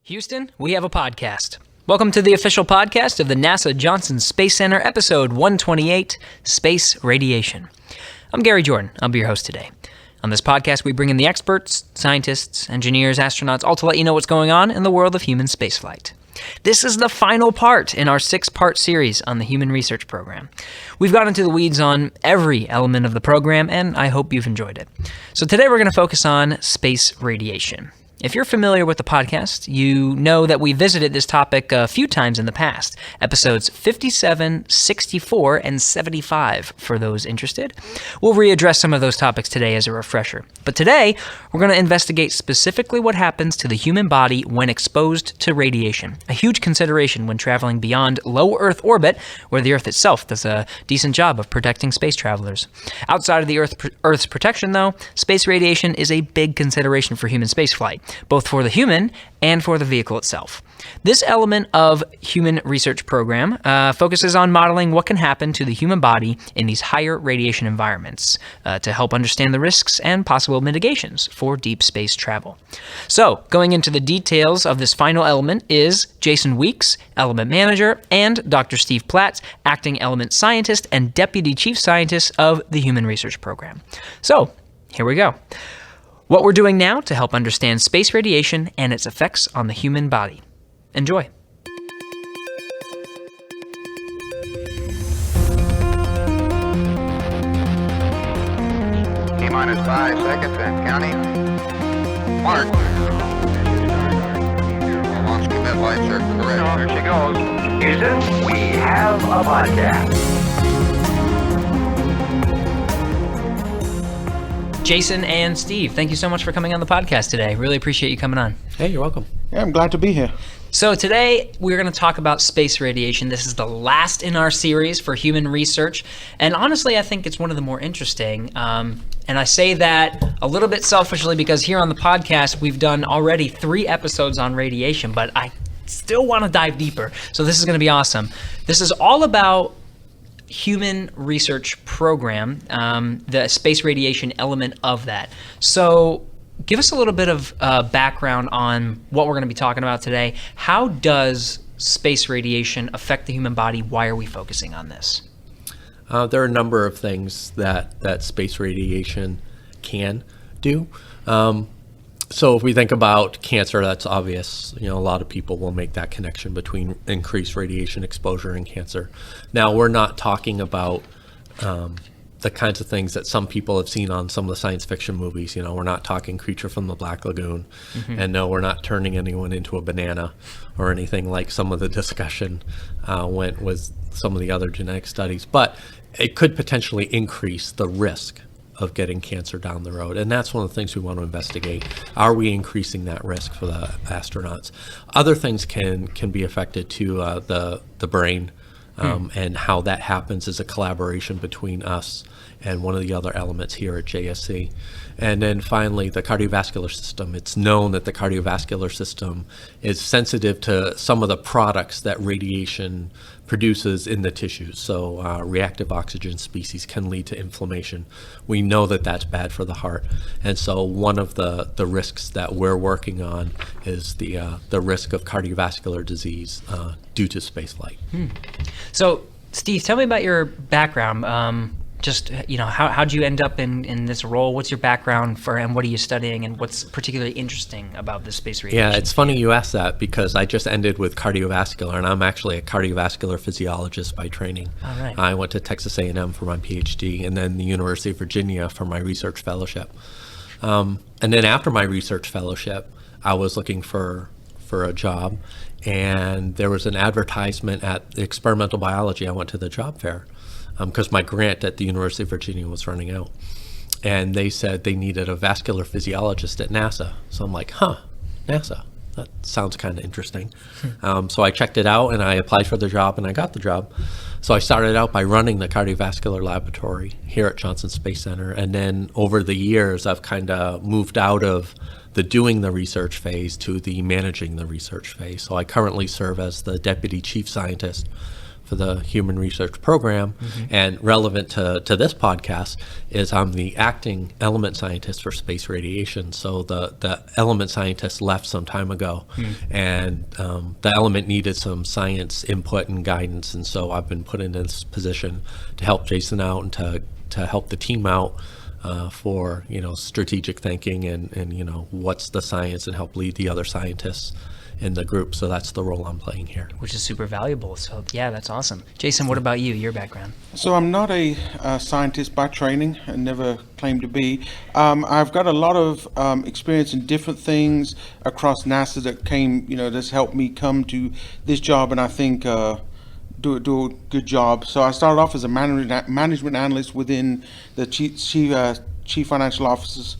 Houston, we have a podcast. Welcome to the official podcast of the NASA Johnson Space Center, episode 128, Space Radiation. I'm Gary Jordan. I'll be your host today. On this podcast, we bring in the experts, scientists, engineers, astronauts, all to let you know what's going on in the world of human spaceflight. This is the final part in our 6-part series on the Human Research Program. We've gone into the weeds on every element of the program, and I hope you've enjoyed it. So today we're going to focus on space radiation. If you're familiar with the podcast, you know that we visited this topic a few times in the past, episodes 57, 64, and 75 for those interested. We'll readdress some of those topics today as a refresher. But today, we're going to investigate specifically what happens to the human body when exposed to radiation, a huge consideration when traveling beyond low Earth orbit, where the Earth itself does a decent job of protecting space travelers. Outside of the Earth's protection, though, space radiation is a big consideration for human spaceflight, both for the human and for the vehicle itself. This element of Human Research Program focuses on modeling what can happen to the human body in these higher radiation environments to help understand the risks and possible mitigations for deep space travel. So, going into the details of this final element is Jason Weeks, Element Manager, and Dr. Steve Platts, Acting Element Scientist and Deputy Chief Scientist of the Human Research Program. So, here we go. What we're doing now to help understand space radiation and its effects on the human body. Enjoy. T-minus 5 seconds and counting. Mark. Launch commit lights are correct. Here she goes. Houston, we have a podcast. Jason and Steve, thank you so much for coming on the podcast today. Really appreciate you coming on. Hey, you're welcome. Yeah, I'm glad to be here. So today we're going to talk about space radiation. This is the last in our series for human research. And honestly, I think it's one of the more interesting. And I say that a little bit selfishly because here on the podcast, we've done already 3 episodes on radiation, but I still want to dive deeper. So this is going to be awesome. This is all about Human Research Program, the space radiation element of that. So give us a little bit of background on what we're going to be talking about today. How does space radiation affect the human body? Why are we focusing on this? There are a number of things that space radiation can do. So if we think about cancer, that's obvious. You know, a lot of people will make that connection between increased radiation exposure and cancer. Now, we're not talking about the kinds of things that some people have seen on some of the science fiction movies. You know, we're not talking Creature from the Black Lagoon. Mm-hmm. And no, we're not turning anyone into a banana or anything like some of the discussion went with some of the other genetic studies. But it could potentially increase the risk of getting cancer down the road. And that's one of the things we want to investigate. Are we increasing that risk for the astronauts? Other things can be affected to the brain, and how that happens is a collaboration between us and one of the other elements here at JSC. And then finally, the cardiovascular system. It's known that the cardiovascular system is sensitive to some of the products that radiation produces in the tissues. So reactive oxygen species can lead to inflammation. We know that that's bad for the heart. And so one of the risks that we're working on is the risk of cardiovascular disease due to spaceflight. So, Steve, tell me about your background. Just, you know, how'd you end up in this role? What's your background and what are you studying, and what's particularly interesting about this space radiation? Yeah, it's funny you asked that because I just ended with cardiovascular, and I'm actually a cardiovascular physiologist by training. All right. I went to Texas A&M for my PhD, and then the University of Virginia for my research fellowship. And then after my research fellowship, I was looking for a job, and there was an advertisement at experimental biology. I went to the job fair because my grant at the University of Virginia was running out. And they said they needed a vascular physiologist at NASA. So I'm like, NASA, that sounds kind of interesting. So I checked it out and I applied for the job and I got the job. So I started out by running the cardiovascular laboratory here at Johnson Space Center. And then over the years, I've kind of moved out of the doing the research phase to the managing the research phase. So I currently serve as the Deputy Chief Scientist for the Human Research Program. And relevant to this podcast is I'm the acting element scientist for space radiation. So the element scientist left some time ago, and the element needed some science input and guidance. And so I've been put in this position to help Jason out and to help the team out for strategic thinking and what's the science, and help lead the other scientists in the group. So that's the role I'm playing here, which is super valuable. So yeah, that's awesome. Jason, what about you, your background? So I'm not a scientist by training, and never claimed to be. I've got a lot of experience in different things across NASA that's helped me come to this job, and I think do a good job. So I started off as a management analyst within the chief financial officer's,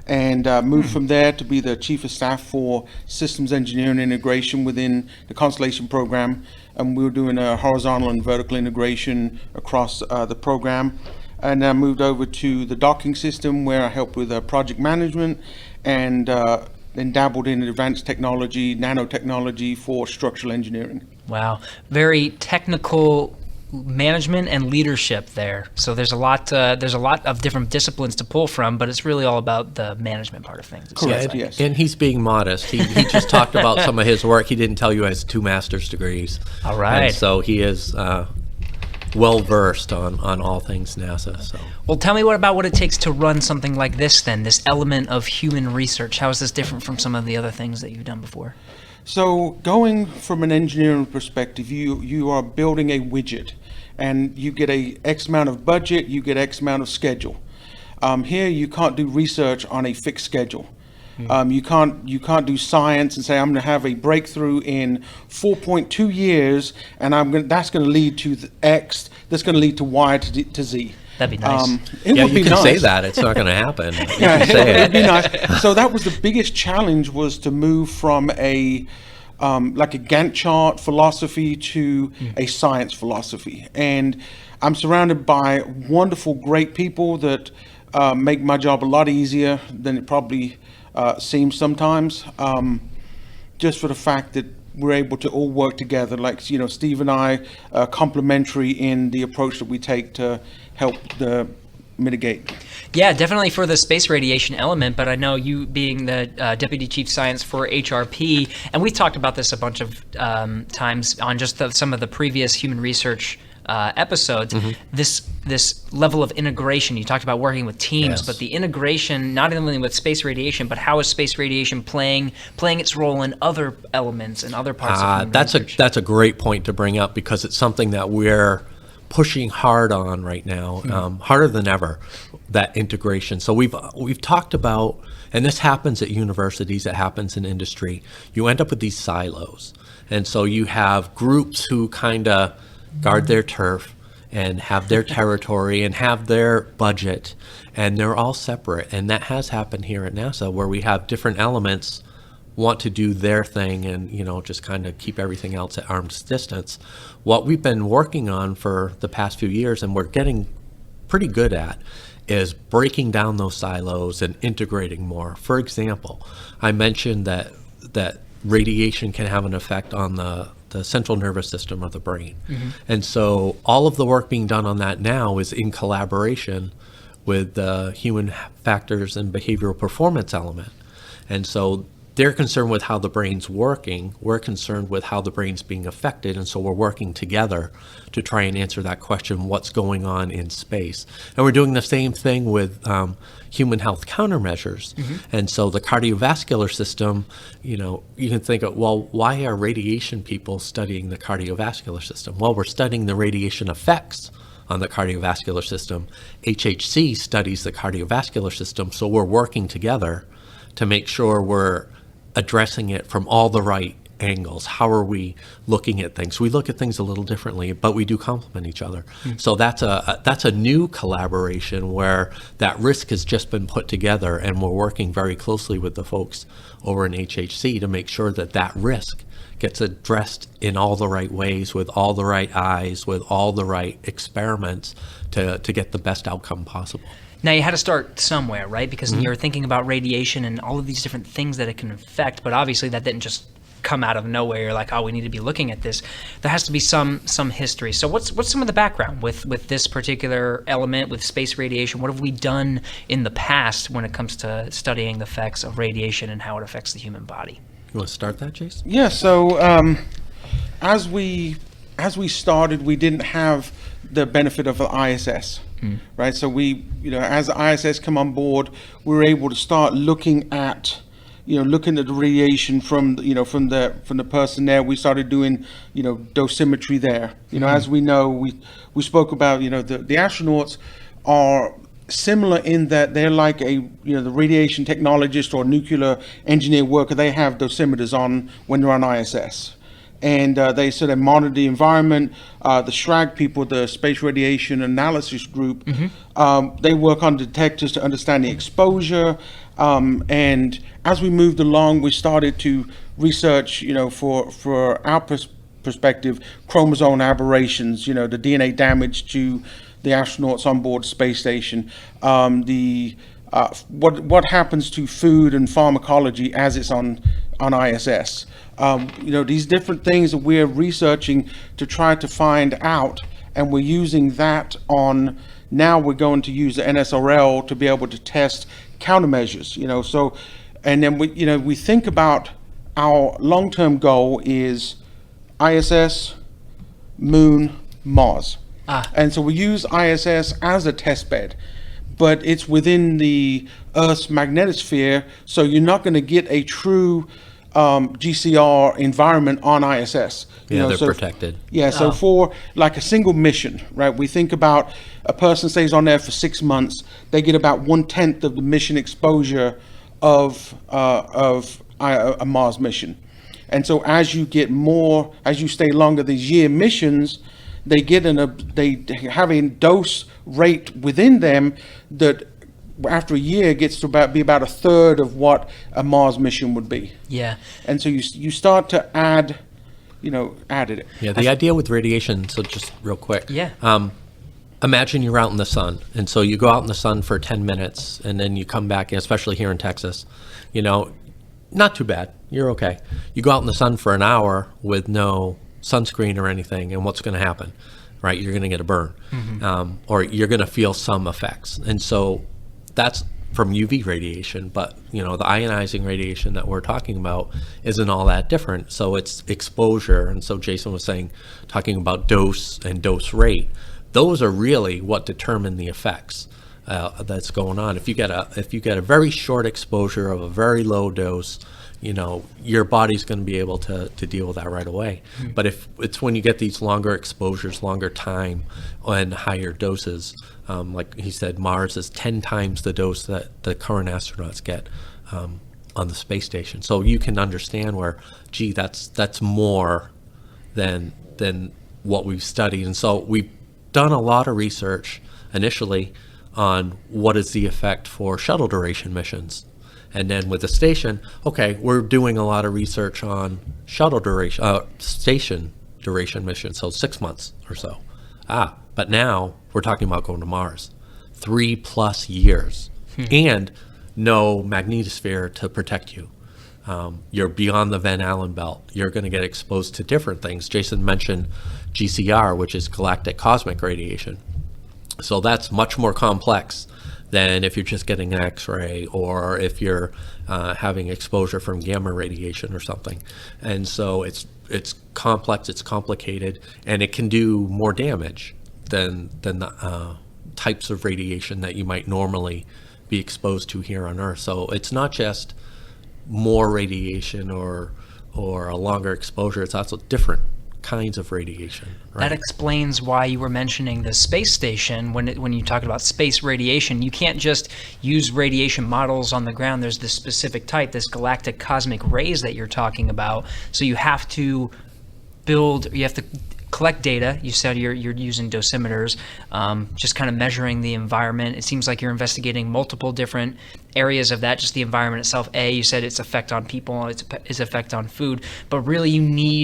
and moved from there to be the chief of staff for systems engineering integration within the Constellation program. And we were doing a horizontal and vertical integration across the program. And I moved over to the docking system, where I helped with project management, and then dabbled in advanced technology, nanotechnology for structural engineering. Wow, very technical management and leadership there. So there's a lot of different disciplines to pull from, but it's really all about the management part of things. Correct. Yes. And he's being modest. He just talked about some of his work. He didn't tell you he has 2 master's degrees. All right. And so he is well versed on all things NASA. So. Well, tell me what it takes to run something like this then, this element of human research. How is this different from some of the other things that you've done before? So going from an engineering perspective, you are building a widget, and you get a X amount of budget, you get X amount of schedule. Here you can't do research on a fixed schedule. You can't do science and say, I'm going to have a breakthrough in 4.2 years, and that's going to lead to X, that's going to lead to Y to Z. That'd be nice. It would be you can nice. say that. It's not going to happen. You Yeah, can say it'd be it. nice. So that was the biggest challenge, was to move from a like a Gantt chart philosophy to a science philosophy. And I'm surrounded by wonderful, great people that make my job a lot easier than it probably seems sometimes. Just for the fact that we're able to all work together, like Steve and I, complementary in the approach that we take to help mitigate. Yeah, definitely for the space radiation element, but I know you being the Deputy Chief Science for HRP, and we've talked about this a bunch of times on just some of the previous human research episodes, this level of integration. You talked about working with teams, Yes. but the integration, not only with space radiation, but how is space radiation playing its role in other elements and other parts of human research? That's a great point to bring up, because it's something that we're pushing hard on right now, harder than ever, that integration. So we've talked about, and this happens at universities, it happens in industry, you end up with these silos. And so you have groups who kind of guard their turf and have their territory and have their budget, and they're all separate. And that has happened here at NASA, where we have different elements want to do their thing and just kind of keep everything else at arm's distance. What we've been working on for the past few years, and we're getting pretty good at, is breaking down those silos and integrating more. For example, I mentioned that radiation can have an effect on the central nervous system of the brain. And so all of the work being done on that now is in collaboration with the human factors and behavioral performance element. And so they're concerned with how the brain's working. We're concerned with how the brain's being affected. And so we're working together to try and answer that question, what's going on in space? And we're doing the same thing with human health countermeasures. And so the cardiovascular system, you can think of, well, why are radiation people studying the cardiovascular system? Well, we're studying the radiation effects on the cardiovascular system. HHC studies the cardiovascular system, so we're working together to make sure we're addressing it from all the right angles. How are we looking at things? We look at things a little differently, but we do complement each other. So that's a new collaboration where that risk has just been put together, and we're working very closely with the folks over in HHC to make sure that that risk gets addressed in all the right ways, with all the right eyes, with all the right experiments to get the best outcome possible. Now, you had to start somewhere, right? Because you're thinking about radiation and all of these different things that it can affect, but obviously that didn't just come out of nowhere. You're like, oh, we need to be looking at this. There has to be some history. So what's some of the background with this particular element, with space radiation? What have we done in the past when it comes to studying the effects of radiation and how it affects the human body? You want to start that, Jason? Yeah. So as we started, we didn't have the benefit of the ISS, right? So we, as the ISS come on board, we were able to start looking at the radiation from the person there. We started doing dosimetry there. As we know, we spoke about the astronauts are similar in that they're like the radiation technologist or nuclear engineer worker. They have dosimeters on when they're on ISS. And they monitor the environment. The SRAG people, the Space Radiation Analysis Group, they work on detectors to understand the exposure. And as we moved along, we started to research, for our perspective, chromosome aberrations, the DNA damage to the astronauts on board the space station, what happens to food and pharmacology as it's on ISS. These different things that we're researching to try to find out, and we're using that on, now we're going to use the NSRL to be able to test countermeasures, so, and then we think about our long-term goal is ISS, Moon, Mars. And so we use ISS as a test bed, but it's within the Earth's magnetosphere, so you're not going to get a true GCR environment on ISS. They're protected. Yeah, so for like a single mission, right, we think about a person stays on there for 6 months, they get about 1/10 of the mission exposure of a Mars mission. And so as you stay longer, these year missions, they have a dose rate within them that after a year gets to be about a third of what a Mars mission would be. Yeah. And so you start to add it. Yeah, the idea with radiation, so just real quick. Yeah. Imagine you're out in the sun, and so you go out in the sun for 10 minutes, and then you come back, especially here in Texas, not too bad, you're okay. You go out in the sun for an hour with no sunscreen or anything, and what's going to happen, right? You're going to get a burn, or you're going to feel some effects. And so that's from UV radiation, but the ionizing radiation that we're talking about isn't all that different. So it's exposure, and so Jason was talking about dose and dose rate. Those are really what determine the effects that's going on. If you get a very short exposure of a very low dose, your body's going to be able to deal with that right away. But if it's when you get these longer exposures, longer time, and higher doses, like he said, Mars is 10 times the dose that the current astronauts get on the space station. So you can understand where, that's more than what we've studied. And so we've done a lot of research initially on what is the effect for shuttle duration missions. And then with the station, we're doing a lot of research on shuttle duration, station duration missions, so 6 months or so. But now we're talking about going to Mars, 3+ years, and no magnetosphere to protect you. You're beyond the Van Allen belt. You're going to get exposed to different things. Jason mentioned GCR, which is galactic cosmic radiation. So that's much more complex than if you're just getting an X-ray, or if you're having exposure from gamma radiation or something. And so it's complex, it's complicated, and it can do more damage than the types of radiation that you might normally be exposed to here on Earth. So it's not just more radiation or a longer exposure, it's also different kinds of radiation. Right? That explains why you were mentioning the space station when you talk about space radiation. You can't just use radiation models on the ground. There's this specific type, this galactic cosmic rays that you're talking about. So you have to collect data. You said you're using dosimeters, just kind of measuring the environment. It seems like you're investigating multiple different areas of that, just the environment itself. You said its effect on people, its effect on food, but really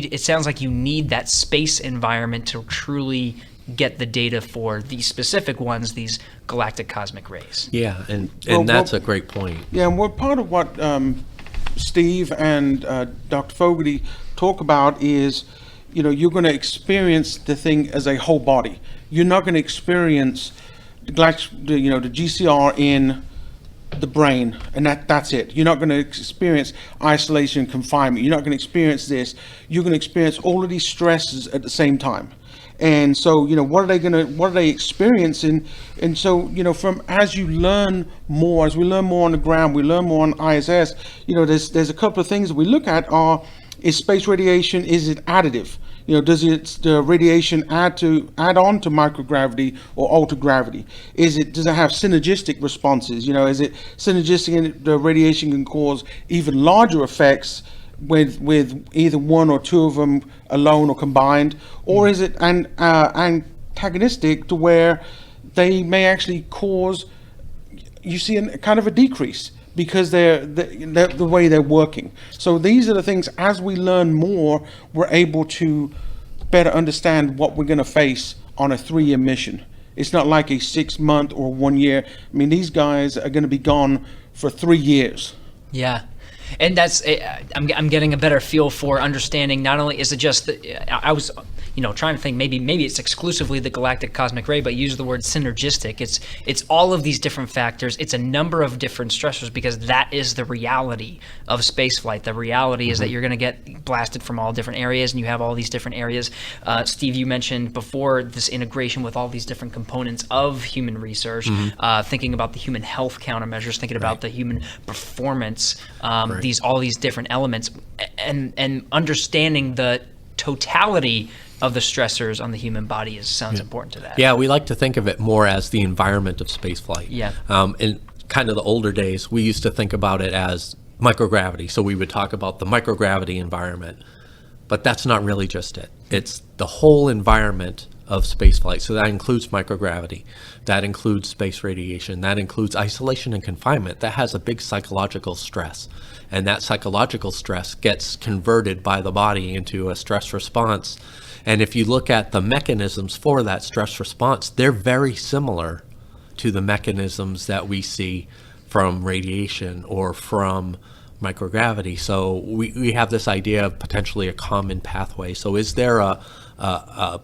it sounds like you need that space environment to truly get the data for these specific ones, these galactic cosmic rays. Yeah, and that's a great point. Yeah, and part of what Steve and Dr. Fogarty talk about is, you're going to experience the thing as a whole body. You're not going to experience the GCR in the brain, and that's it. You're not going to experience isolation, confinement. You're not going to experience this. You're going to experience all of these stresses at the same time. And so, what are they experiencing? And so, from as we learn more on the ground, we learn more on ISS, there's a couple of things that we look at is space radiation, is it additive? Does the radiation add on to microgravity or alter gravity? Does it have synergistic responses? Is it synergistic and the radiation can cause even larger effects with either one or two of them alone or combined, or is it antagonistic to where they may actually cause, you see, a kind of a decrease because they're the way they're working. So these are the things, as we learn more, we're able to better understand what we're going to face on a 3-year mission. It's not like a 6-month or 1 year. I mean, these guys are going to be gone for 3 years. Yeah. And that's, I'm getting a better feel for understanding, not only is it just, I was, trying to think maybe it's exclusively the galactic cosmic ray, but use the word synergistic. It's all of these different factors. It's a number of different stressors, because that is the reality of spaceflight. The reality is that you're going to get blasted from all different areas, and you have all these different areas. Steve, you mentioned before this integration with all these different components of human research, thinking about the human health countermeasures, thinking about the human performance, all these different elements, and understanding the totality of the stressors on the human body sounds important to that. Yeah, we like to think of it more as the environment of spaceflight. Yeah. In kind of the older days, we used to think about it as microgravity. So we would talk about the microgravity environment, but that's not really just it. It's the whole environment of spaceflight. So that includes microgravity, that includes space radiation, that includes isolation and confinement. That has a big psychological stress. And that psychological stress gets converted by the body into a stress response. And if you look at the mechanisms for that stress response, they're very similar to the mechanisms that we see from radiation or from microgravity. So we have this idea of potentially a common pathway. So is there a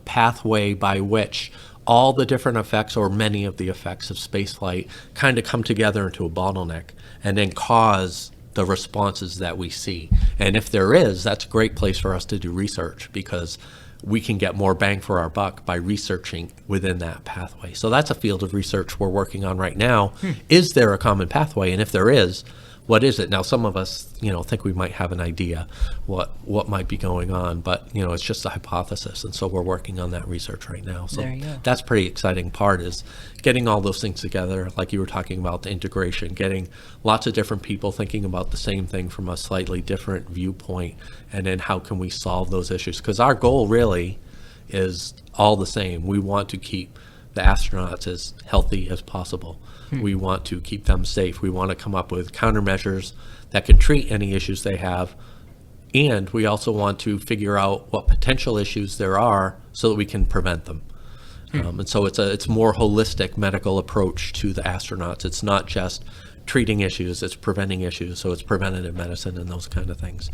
pathway by which all the different effects, or many of the effects of spaceflight, kind of come together into a bottleneck and then cause the responses that we see? And if there is, that's a great place for us to do research, because we can get more bang for our buck by researching within that pathway. So that's a field of research we're working on right now. Is there a common pathway? And if there is, what is it? Now, some of us, think we might have an idea what might be going on, but, it's just a hypothesis. And so we're working on that research right now. So there you go. That's pretty exciting part, is getting all those things together, like you were talking about, the integration, getting lots of different people thinking about the same thing from a slightly different viewpoint, and then how can we solve those issues? Because our goal really is all the same. We want to keep the astronauts as healthy as possible. We want to keep them safe. We want to come up with countermeasures that can treat any issues they have. And we also want to figure out what potential issues there are so that we can prevent them. And so it's more holistic medical approach to the astronauts. It's not just treating issues, it's preventing issues. So it's preventative medicine and those kind of things.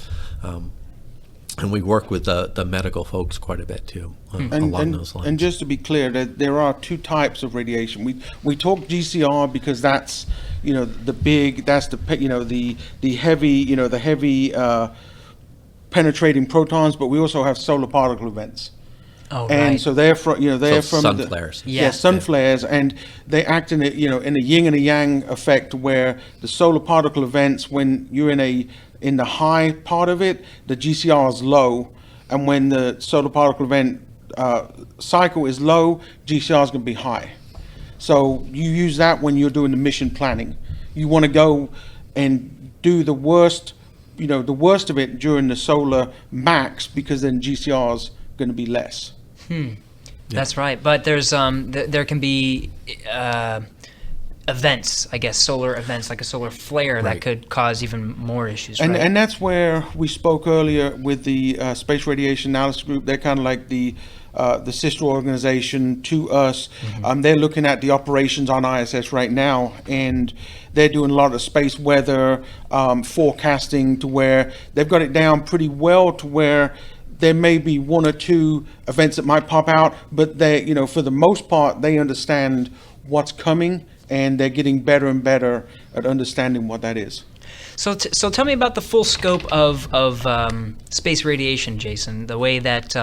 And we work with the medical folks quite a bit too, along those lines. And just to be clear, there are 2 types of radiation. We talk GCR because that's the big, that's the heavy penetrating protons, but we also have solar particle events. Oh, and right. so they're from sun flares. Yeah. sun flares, and they act in a yin and a yang effect, where the solar particle events, when you're in the high part of it, the GCR is low, and when the solar particle event cycle is low, GCR is going to be high. So you use that when you're doing the mission planning. You want to go and do the worst of it during the solar max, because then GCR is going to be less. That's right. But there's there can be events, I guess, solar events like a solar flare that Right. could cause even more issues, And right? and that's where we spoke earlier with the Space Radiation Analysis Group. They're kind of like the sister organization to us. They're looking at the operations on ISS right now, and they're doing a lot of space weather forecasting to where they've got it down pretty well to where there may be one or two events that might pop out, but they, for the most part, they understand what's coming, and they're getting better and better at understanding what that is. So tell me about the full scope of space radiation, Jason. The way that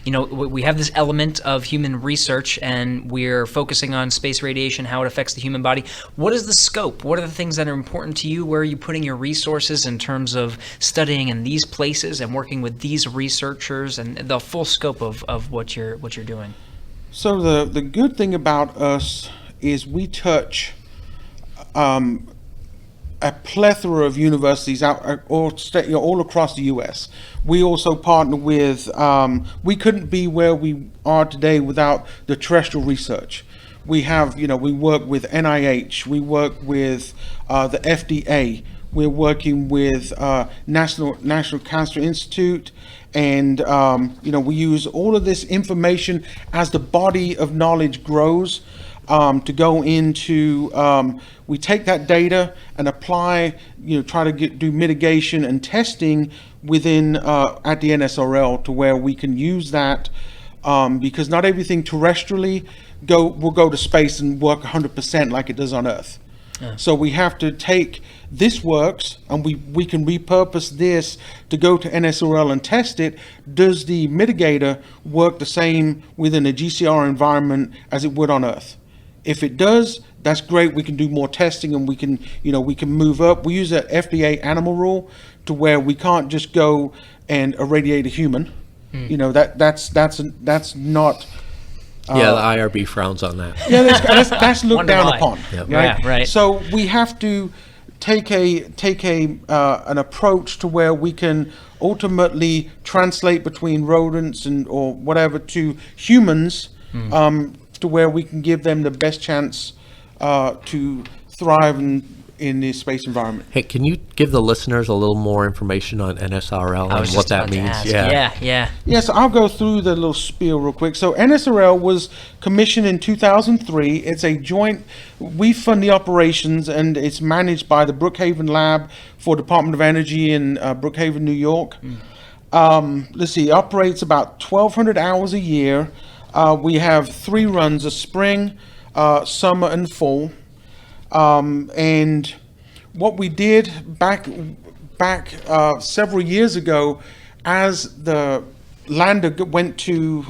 we have this element of human research, and we're focusing on space radiation, how it affects the human body. What is the scope? What are the things that are important to you? Where are you putting your resources in terms of studying in these places and working with these researchers, and the full scope of what you're doing? So the good thing about us is we touch a plethora of universities out all across the U.S. We also partner with, we couldn't be where we are today without the terrestrial research. We have, we work with NIH, we work with the FDA, we're working with National Cancer Institute, and we use all of this information as the body of knowledge grows. To go into, we take that data and apply, try to do mitigation and testing within at the NSRL to where we can use that, because not everything terrestrially will go to space and work 100% like it does on Earth. Yeah. So we have to take this works, and we can repurpose this to go to NSRL and test it. Does the mitigator work the same within a GCR environment as it would on Earth? If it does, that's great. We can do more testing, and we can move up. We use an FDA animal rule to where we can't just go and irradiate a human. That's not. The IRB frowns on that. Yeah, that's looked down upon. Yep. Right? Yeah, right. So we have to take an approach to where we can ultimately translate between rodents or whatever to humans. To where we can give them the best chance to thrive in the space environment. Hey, can you give the listeners a little more information on NSRL and what that means? Yeah, so I'll go through the little spiel real quick. So NSRL was commissioned in 2003. It's a joint, we fund the operations, and it's managed by the Brookhaven Lab for Department of Energy in Brookhaven, New York. Let's see, it operates about 1,200 hours a year. We have 3 runs: a spring, summer, and fall. And what we did back several years ago, as the lander went to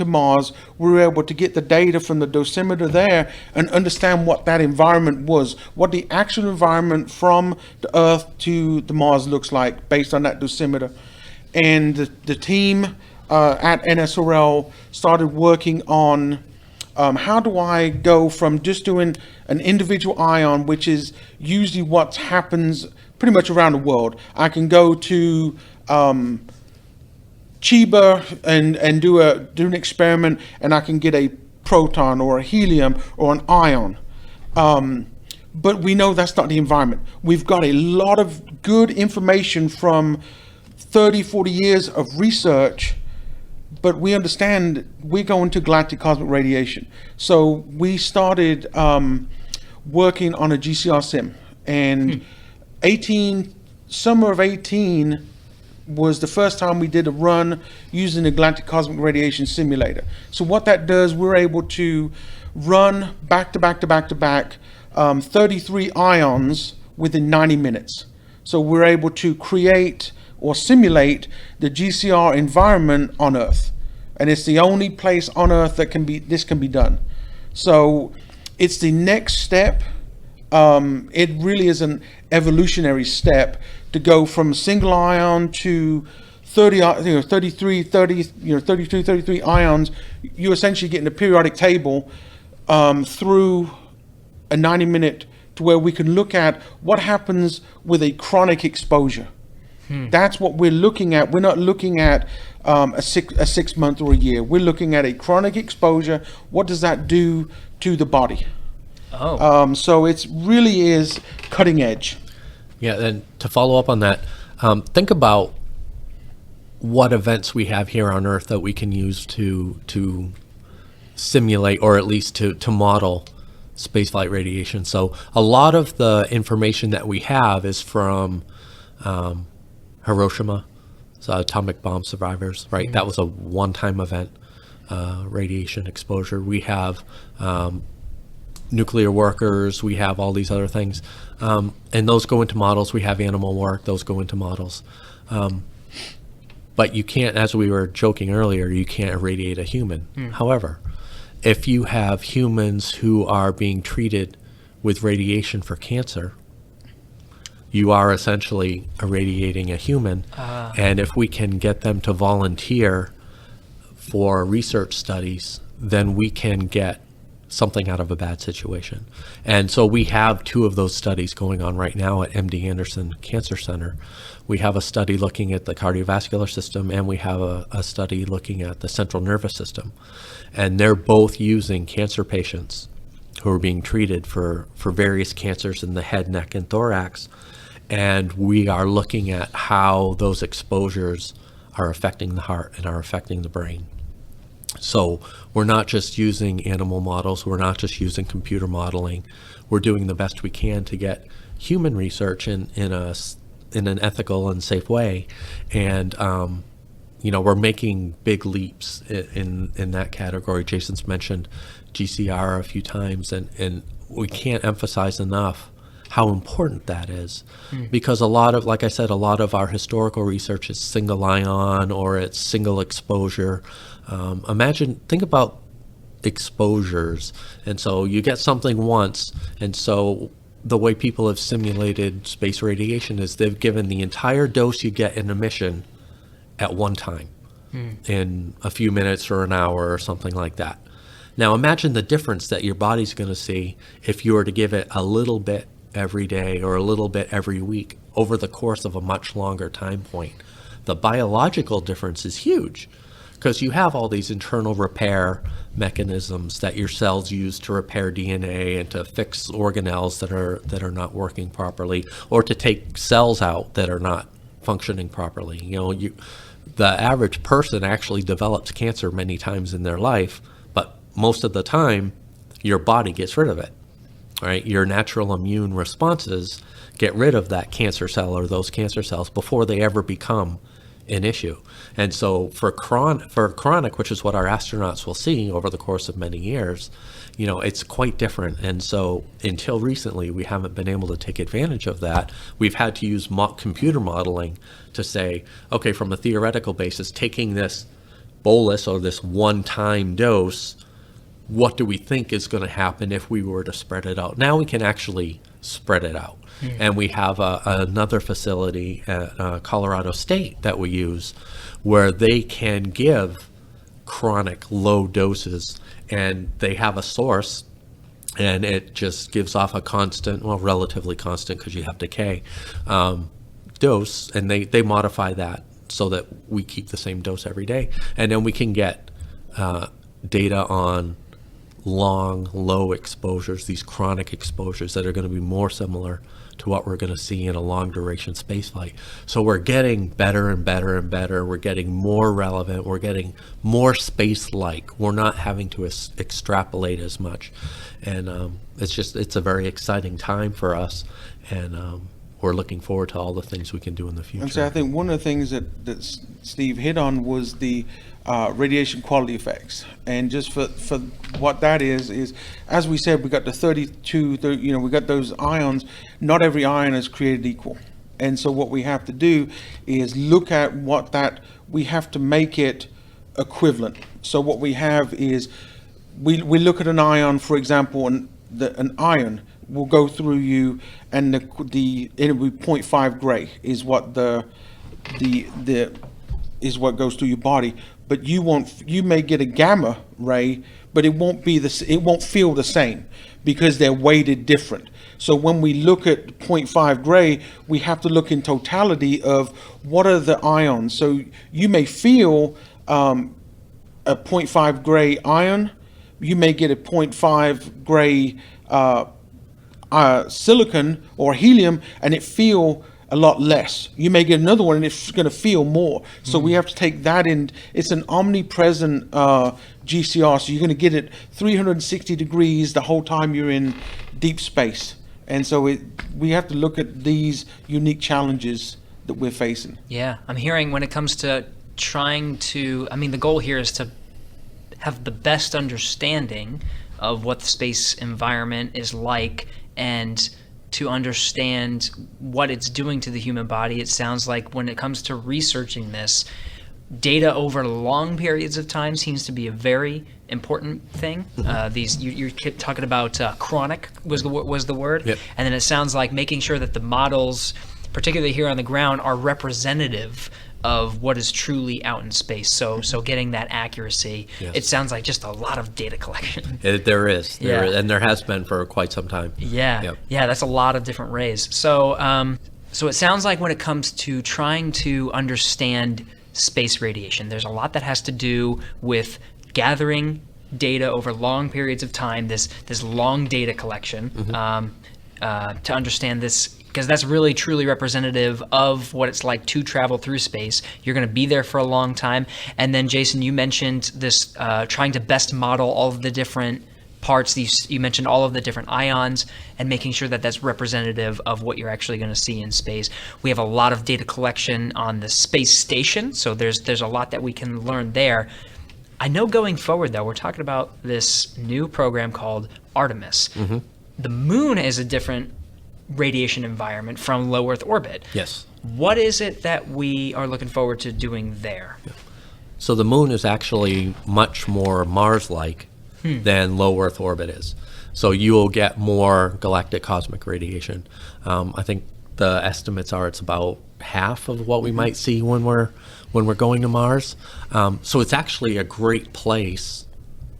Mars, we were able to get the data from the dosimeter there and understand what that environment was, what the actual environment from the Earth to the Mars looks like based on that dosimeter. And the team at NSRL started working on how do I go from just doing an individual ion, which is usually what happens pretty much around the world. I can go to Chiba and do an experiment, and I can get a proton or a helium or an ion. But we know that's not the environment. We've got a lot of good information from 30, 40 years of research, but we understand we're going to galactic cosmic radiation. So we started working on a GCR sim, and summer of 18 was the first time we did a run using the galactic cosmic radiation simulator. So what that does, we're able to run back to back 33 ions within 90 minutes. So we're able to create or simulate the GCR environment on Earth. And it's the only place on Earth that this can be done. So it's the next step. It really is an evolutionary step to go from single ion to 33 ions. You essentially get in a periodic table through a 90-minute to where we can look at what happens with a chronic exposure. That's what we're looking at. We're not looking at a 6 month or a year. We're looking at a chronic exposure. What does that do to the body? Oh. So it really is cutting edge. Yeah, and to follow up on that, think about what events we have here on Earth that we can use to simulate, or at least to model spaceflight radiation. So a lot of the information that we have is from Hiroshima, so atomic bomb survivors, right? That was a one-time event, radiation exposure. We have nuclear workers, we have all these other things, and those go into models. We have animal work, those go into models. But you can't, as we were joking earlier, you can't irradiate a human. However, if you have humans who are being treated with radiation for cancer, you are essentially irradiating a human. And if we can get them to volunteer for research studies, then we can get something out of a bad situation. And so we have 2 of those studies going on right now at MD Anderson Cancer Center. We have a study looking at the cardiovascular system, and we have a study looking at the central nervous system. And they're both using cancer patients who are being treated for various cancers in the head, neck, and thorax. And we are looking at how those exposures are affecting the heart and are affecting the brain. So we're not just using animal models, we're not just using computer modeling, we're doing the best we can to get human research in an ethical and safe way. And we're making big leaps in that category. Jason's mentioned GCR a few times, and we can't emphasize enough how important that is, because a lot of our historical research is single ion or it's single exposure. Think about exposures, and so you get something once, and so the way people have simulated space radiation is they've given the entire dose you get in a mission at one time in a few minutes or an hour or something like that. Now imagine the difference that your body's going to see if you were to give it a little bit every day or a little bit every week over the course of a much longer time point. The biological difference is huge, because you have all these internal repair mechanisms that your cells use to repair DNA and to fix organelles that are not working properly, or to take cells out that are not functioning properly. The average person actually develops cancer many times in their life, but most of the time your body gets rid of it. Right? Your natural immune responses get rid of that cancer cell or those cancer cells before they ever become an issue. And so for chronic, which is what our astronauts will see over the course of many years, it's quite different. And so until recently, we haven't been able to take advantage of that. We've had to use computer modeling to say, okay, from a theoretical basis, taking this bolus or this one-time dose, what do we think is going to happen if we were to spread it out? Now we can actually spread it out. And we have another facility at Colorado State that we use where they can give chronic low doses, and they have a source, and it just gives off a constant, well, relatively constant because you have decay, dose, and they modify that so that we keep the same dose every day. And then we can get data on long, low exposures, these chronic exposures that are going to be more similar to what we're going to see in a long duration spaceflight. So we're getting better and better and better. We're getting more relevant. We're getting more space-like. We're not having to extrapolate as much. And it's a very exciting time for us. And we're looking forward to all the things we can do in the future. And so I think one of the things that Steve hit on was the radiation quality effects. And just for what that is as we said, we got the 32, we got those ions. Not every ion is created equal. And so what we have to do is look at we have to make it equivalent. So what we have is, we look at an ion, for example, and an ion will go through you, and it'll be 0.5 gray is what is what goes through your body. But you may get a gamma ray, but it won't feel the same because they're weighted different. So when we look at 0.5 gray, we have to look in totality of what are the ions. So you may feel a 0.5 gray ion, you may get a 0.5 gray silicon or helium and it feel a lot less. You may get another one and it's going to feel more. So we have to take that in. It's an omnipresent GCR, so you're going to get it 360 degrees the whole time you're in deep space. And so we have to look at these unique challenges that we're facing. Yeah, I'm hearing when it comes to trying to, I mean, the goal here is to have the best understanding of what the space environment is like and to understand what it's doing to the human body. It sounds like when it comes to researching this, data over long periods of time seems to be a very important thing. You're talking about chronic was the word, Yep. And then it sounds like making sure that the models, particularly here on the ground, are representative of what is truly out in space. So getting that accuracy. Yes. It sounds like just a lot of data collection. There is, Yeah. and there has been for quite some time. Yeah, Yep. yeah, that's a lot of different rays. So it sounds like when it comes to trying to understand space radiation, there's a lot that has to do with gathering data over long periods of time, this long data collection, to understand this, because that's really truly representative of what it's like to travel through space. You're going to be there for a long time. And then, Jason, you mentioned this trying to best model all of the different parts. You mentioned all of the different ions and making sure that that's representative of what you're actually going to see in space. We have a lot of data collection on the space station, so there's a lot that we can learn there. I know going forward, though, we're talking about this new program called Artemis. Mm-hmm. The moon is a different radiation environment from low Earth orbit. Yes. What is it that we are looking forward to doing there? So the moon is actually much more Mars-like than low Earth orbit is. So you will get more galactic cosmic radiation. I think the estimates are it's about half of what we might see when we're going to Mars. So it's actually a great place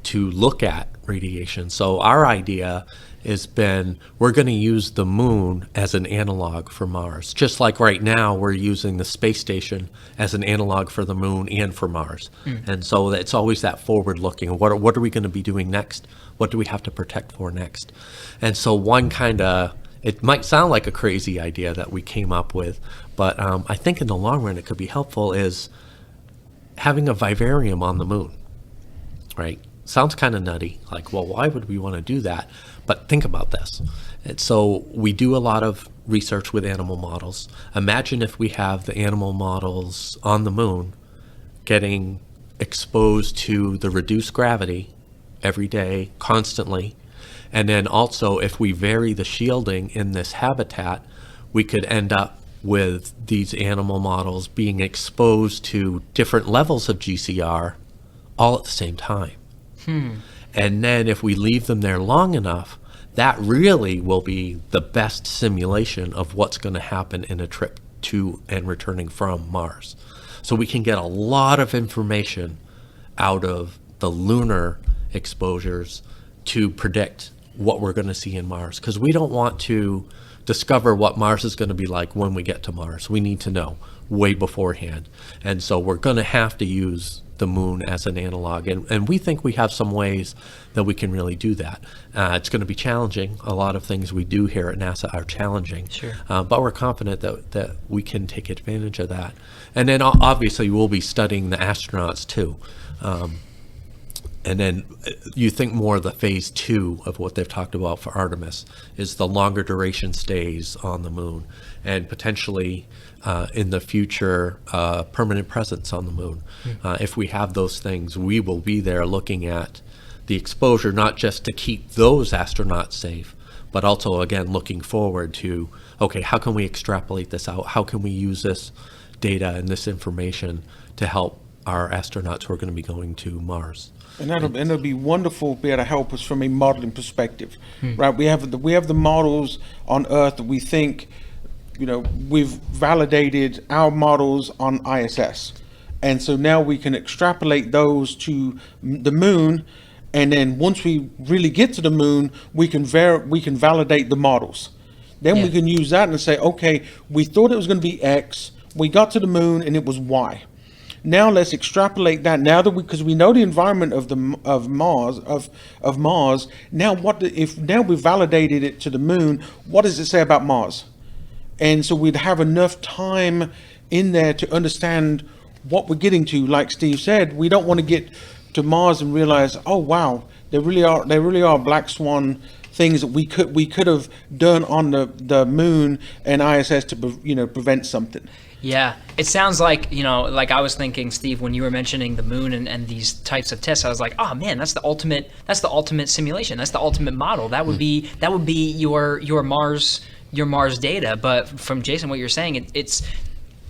to look at radiation. So our idea has been we're going to use the moon as an analog for Mars. Just like right now we're using the space station as an analog for the moon and for Mars. And so it's always that forward looking. What are we going to be doing next? What do we have to protect for next? And so one kind of, it might sound like a crazy idea that we came up with, but I think in the long run it could be helpful is having a vivarium on the moon, right? Sounds kind of nutty, like, well, why would we want to do that? But think about this. And so we do a lot of research with animal models. Imagine if we have the animal models on the moon getting exposed to the reduced gravity every day, constantly. And then also, if we vary the shielding in this habitat, we could end up with these animal models being exposed to different levels of GCR all at the same time. And then if we leave them there long enough, that really will be the best simulation of what's going to happen in a trip to and returning from Mars. So we can get a lot of information out of the lunar exposures to predict what we're going to see in Mars, because we don't want to discover what Mars is going to be like when we get to Mars. We need to know way beforehand. And so we're going to have to use the moon as an analog. And we think we have some ways that we can really do that. It's going to be challenging. A lot of things we do here at NASA are challenging. Sure. But we're confident that we can take advantage of that. And then obviously we'll be studying the astronauts too. And then you think more of the phase 2 of what they've talked about for Artemis is the longer duration stays on the moon and potentially in the future permanent presence on the moon. If we have those things, we will be there looking at the exposure, not just to keep those astronauts safe, but also, again, looking forward to, okay, how can we extrapolate this out? How can we use this data and this information to help our astronauts who are going to be going to Mars? And it'll be wonderful to be able to help us from a modeling perspective, right? We have the models on Earth that we think, we've validated our models on ISS, and so now we can extrapolate those to the moon, and then once we really get to the moon, we can validate the models. Then we can use that and say, okay, we thought it was going to be X, we got to the moon and it was Y. Now let's extrapolate that. Now that because we know the environment of Mars. Now now we validated it to the moon? What does it say about Mars? And so we'd have enough time in there to understand what we're getting to. Like Steve said, we don't want to get to Mars and realize, oh wow, there really are black swan things that we could have done on the moon and ISS to prevent something. Yeah, it sounds like, like I was thinking, Steve, when you were mentioning the moon and these types of tests, I was like, oh man, that's the ultimate simulation. That's the ultimate model. That would be your Mars data. But from Jason, what you're saying,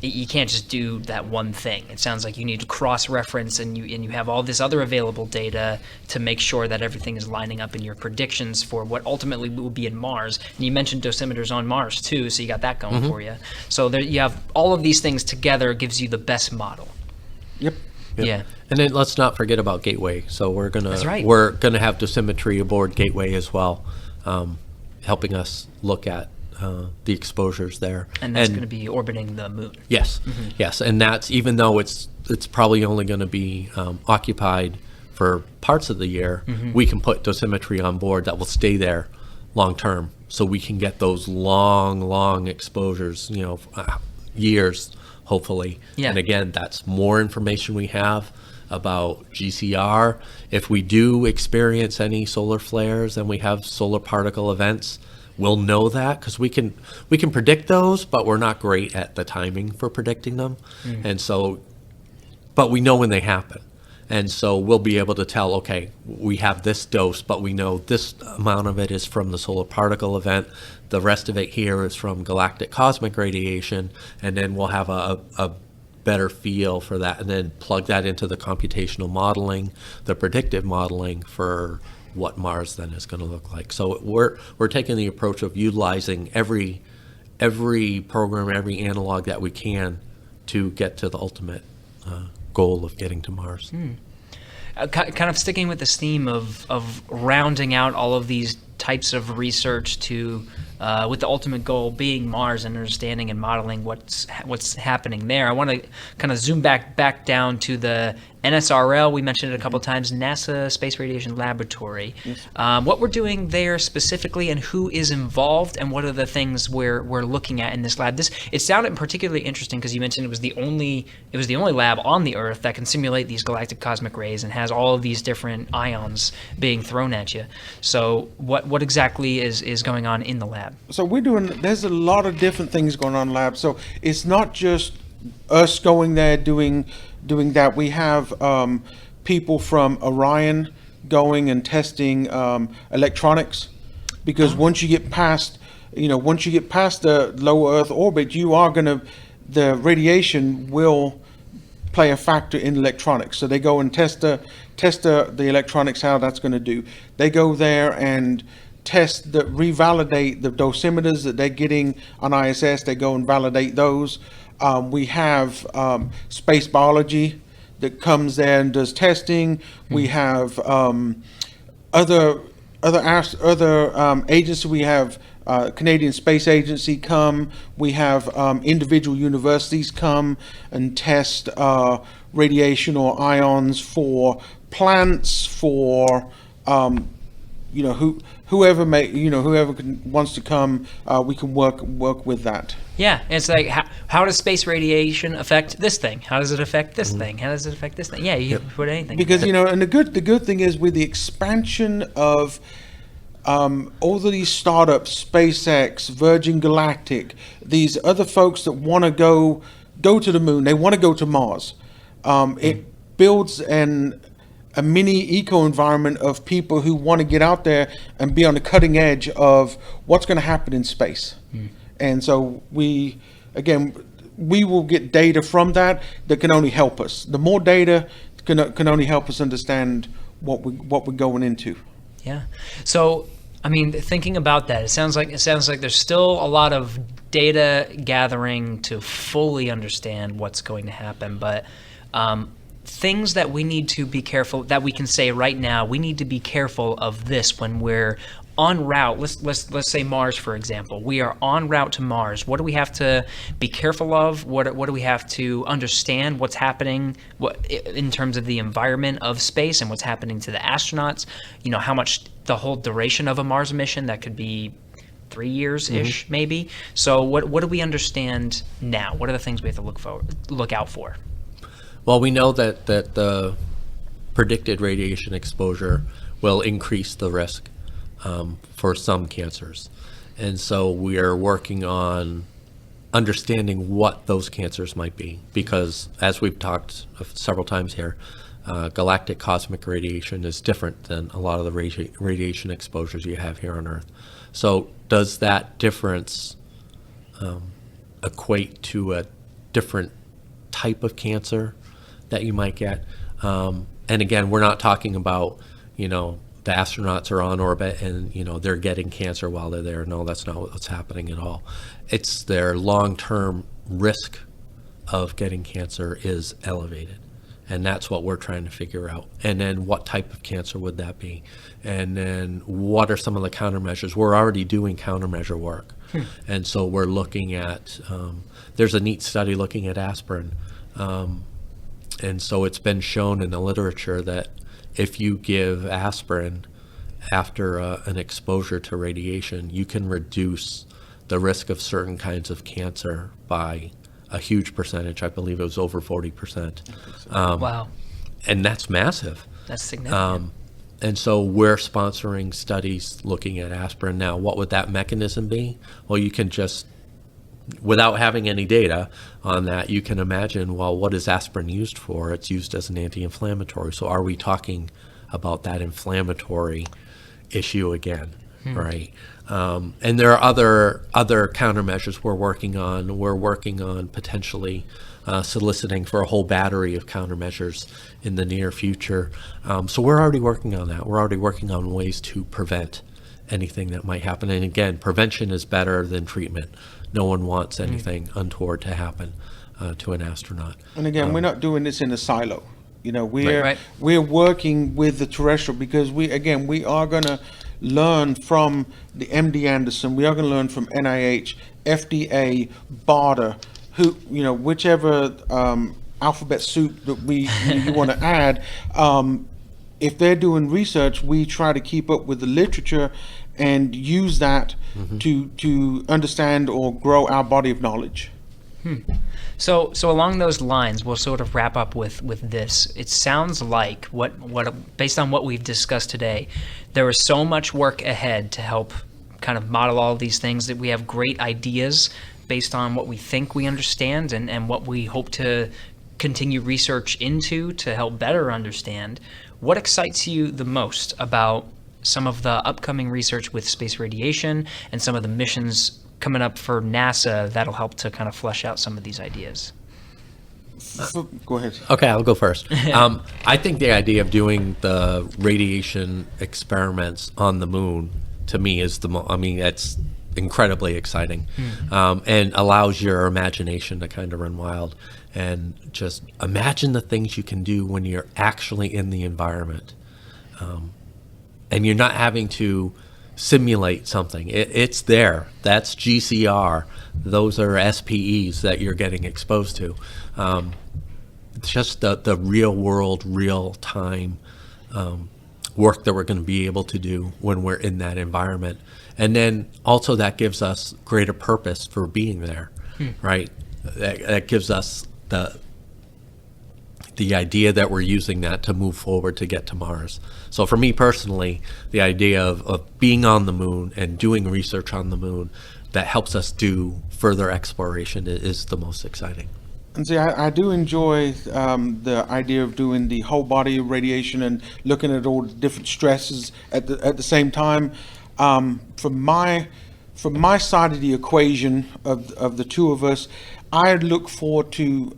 you can't just do that one thing. It sounds like you need to cross-reference and you have all this other available data to make sure that everything is lining up in your predictions for what ultimately will be in Mars. And you mentioned dosimeters on Mars too, so you got that going for you. So there you have all of these things together gives you the best model. Yep. Yeah. And then let's not forget about Gateway. So we're gonna have dosimetry aboard Gateway as well, helping us look at the exposures there. And that's going to be orbiting the moon. Yes, yes, and that's even though it's probably only going to be occupied for parts of the year, we can put dosimetry on board that will stay there long term, so we can get those long exposures, years hopefully. Yeah. And again, that's more information we have about GCR. If we do experience any solar flares and we have solar particle events, we'll know that because we can predict those, but we're not great at the timing for predicting them. And so, but we know when they happen. And so we'll be able to tell, okay, we have this dose, but we know this amount of it is from the solar particle event. The rest of it here is from galactic cosmic radiation. And then we'll have a better feel for that and then plug that into the computational modeling, the predictive modeling for what Mars then is going to look like. So we're taking the approach of utilizing every program, every analog that we can to get to the ultimate goal of getting to Mars. Kind of sticking with this theme of rounding out all of these types of research to with the ultimate goal being Mars and understanding and modeling what's happening there. I want to kind of zoom back down to the NSRL. We mentioned it a couple of times, NASA Space Radiation Laboratory. Yes. What we're doing there specifically, and who is involved, and what are the things we're looking at in this lab. It sounded particularly interesting because you mentioned it was the only lab on the Earth that can simulate these galactic cosmic rays and has all of these different ions being thrown at you. So what exactly is going on in the lab? So there's a lot of different things going on in the lab. So it's not just us going there doing that. We have people from Orion going and testing electronics, because once you get past the low Earth orbit, the radiation will play a factor in electronics. So they go and test the electronics, how that's going to do. They go there and revalidate the dosimeters that they're getting on ISS. They go and validate those. We have space biology that comes there and does testing. We have other agencies. We have Canadian Space Agency come. We have individual universities come and test radiation or ions for plants, for whoever wants to come, we can work with that. Yeah, it's like how does space radiation affect this thing? How does it affect this thing? How does it affect this thing? Yeah, you can put anything. Because and the good thing is with the expansion of all of these startups, SpaceX, Virgin Galactic, these other folks that want to go to the moon, they want to go to Mars. It builds a mini eco-environment of people who want to get out there and be on the cutting edge of what's going to happen in space. And so we will get data from that can only help us. The more data can only help us understand what we're going into. Yeah. So, I mean, thinking about that, it sounds like there's still a lot of data gathering to fully understand what's going to happen, but things that we need to be careful, that we can say right now, we need to be careful of this when we're en route, let's say Mars, for example. We are en route to Mars. What do we have to be careful of? What do we have to understand? What's happening in terms of the environment of space and what's happening to the astronauts? How much the whole duration of a Mars mission, that could be 3 years-ish, maybe. So what do we understand now? What are the things we have to look out for? Well, we know that the predicted radiation exposure will increase the risk for some cancers. And so we are working on understanding what those cancers might be, because as we've talked several times here, galactic cosmic radiation is different than a lot of the radiation exposures you have here on Earth. So does that difference equate to a different type of cancer that you might get? And again, we're not talking about, the astronauts are on orbit and, they're getting cancer while they're there. No, that's not what's happening at all. It's their long-term risk of getting cancer is elevated. And that's what we're trying to figure out. And then what type of cancer would that be? And then what are some of the countermeasures? We're already doing countermeasure work. And so we're looking at, there's a neat study looking at aspirin. And so it's been shown in the literature that if you give aspirin after an exposure to radiation, you can reduce the risk of certain kinds of cancer by a huge percentage. I believe it was over 40%. Wow. And that's massive. That's significant. And so we're sponsoring studies looking at aspirin. Now, what would that mechanism be? Well, you can just, without having any data on that, you can imagine, well, what is aspirin used for? It's used as an anti-inflammatory. So are we talking about that inflammatory issue again, right? And there are other countermeasures we're working on. We're working on potentially soliciting for a whole battery of countermeasures in the near future. So we're already working on that. We're already working on ways to prevent anything that might happen. And again, prevention is better than treatment. No one wants anything untoward to happen to an astronaut. And again, we're not doing this in a silo. Right. We're working with the terrestrial, because we are going to learn from the MD Anderson. We are going to learn from NIH, FDA, BARDA, whichever alphabet soup that you want to add. If they're doing research, we try to keep up with the literature and use that to understand or grow our body of knowledge. So along those lines, we'll sort of wrap up with this. It sounds like what based on what we've discussed today, there is so much work ahead to help kind of model all of these things, that we have great ideas based on what we think we understand and what we hope to continue research into to help better understand. What excites you the most about some of the upcoming research with space radiation and some of the missions coming up for NASA that'll help to kind of flesh out some of these ideas? Go ahead. Okay, I'll go first. I think the idea of doing the radiation experiments on the moon, to me, is it's incredibly exciting, and allows your imagination to kind of run wild. And just imagine the things you can do when you're actually in the environment. And you're not having to simulate something. It's there. That's GCR. Those are SPEs that you're getting exposed to. Just the real world, real time work that we're going to be able to do when we're in that environment. And then also that gives us greater purpose for being there, right? That gives us the idea that we're using that to move forward to get to Mars. So for me personally, the idea of being on the moon and doing research on the moon that helps us do further exploration is the most exciting. And see, I do enjoy the idea of doing the whole body radiation and looking at all the different stresses at the same time. From my side of the equation of the two of us, I look forward to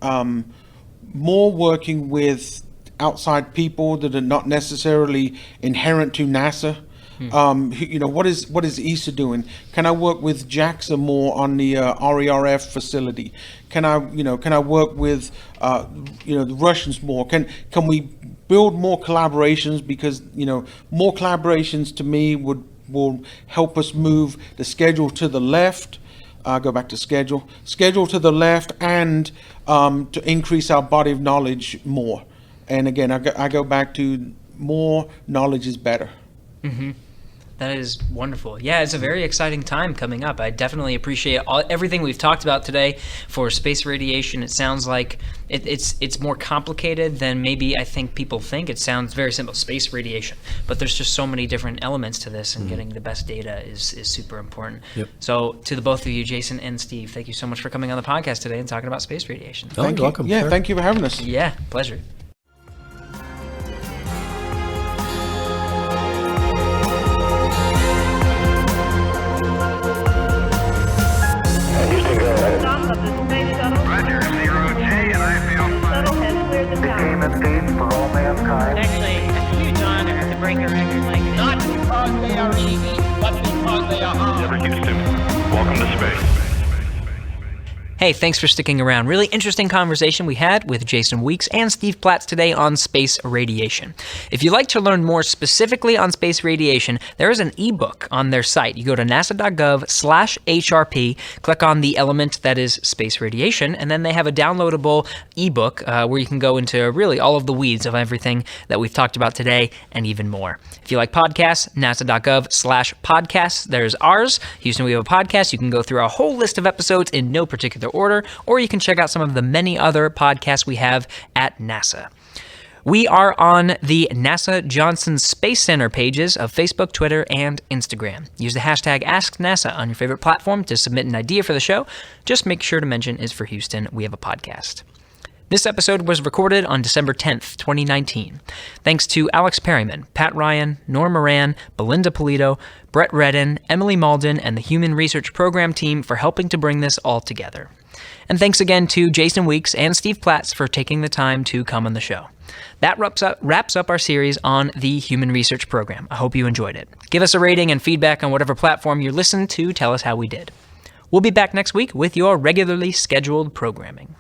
more working with outside people that are not necessarily inherent to NASA. What is ESA doing? Can I work with JAXA more on the RERF facility? Can I work with the Russians more? Can we build more collaborations? Because more collaborations to me would will help us move the schedule to the left. Go back to schedule to the left, and to increase our body of knowledge more. And again, I go back to more knowledge is better. Mm-hmm. That is wonderful. Yeah, it's a very exciting time coming up. I definitely appreciate everything we've talked about today for space radiation. It sounds like it's more complicated than maybe I think people think. It sounds very simple, space radiation. But there's just so many different elements to this, and getting the best data is super important. Yep. So to the both of you, Jason and Steve, thank you so much for coming on the podcast today and talking about space radiation. Oh, you're welcome. Yeah, Sure. thank you for having us. Yeah, pleasure. Stop of the space shuttle. Roger, 0J, and I feel Shuttle has cleared the tower. Came in peace for all mankind. It's actually a huge honor to break a record like this. Not because they are easy, but because they are hard. Houston, welcome to space. Hey, thanks for sticking around. Really interesting conversation we had with Jason Weeks and Steve Platts today on space radiation. If you'd like to learn more specifically on space radiation, there is an ebook on their site. You go to nasa.gov/HRP, click on the element that is space radiation, and then they have a downloadable ebook where you can go into really all of the weeds of everything that we've talked about today and even more. If you like podcasts, nasa.gov/podcasts. There's ours. Houston, we have a podcast. You can go through a whole list of episodes in no particular order, or you can check out some of the many other podcasts we have at NASA. We are on the NASA Johnson Space Center pages of Facebook, Twitter, and Instagram. Use the hashtag AskNASA on your favorite platform to submit an idea for the show. Just make sure to mention is for Houston. We have a podcast. This episode was recorded on December 10th, 2019. Thanks to Alex Perryman, Pat Ryan, Norm Moran, Belinda Polito, Brett Redden, Emily Malden, and the Human Research Program team for helping to bring this all together. And thanks again to Jason Weeks and Steve Platts for taking the time to come on the show. That wraps up our series on the Human Research Program. I hope you enjoyed it. Give us a rating and feedback on whatever platform you listen to. Tell us how we did. We'll be back next week with your regularly scheduled programming.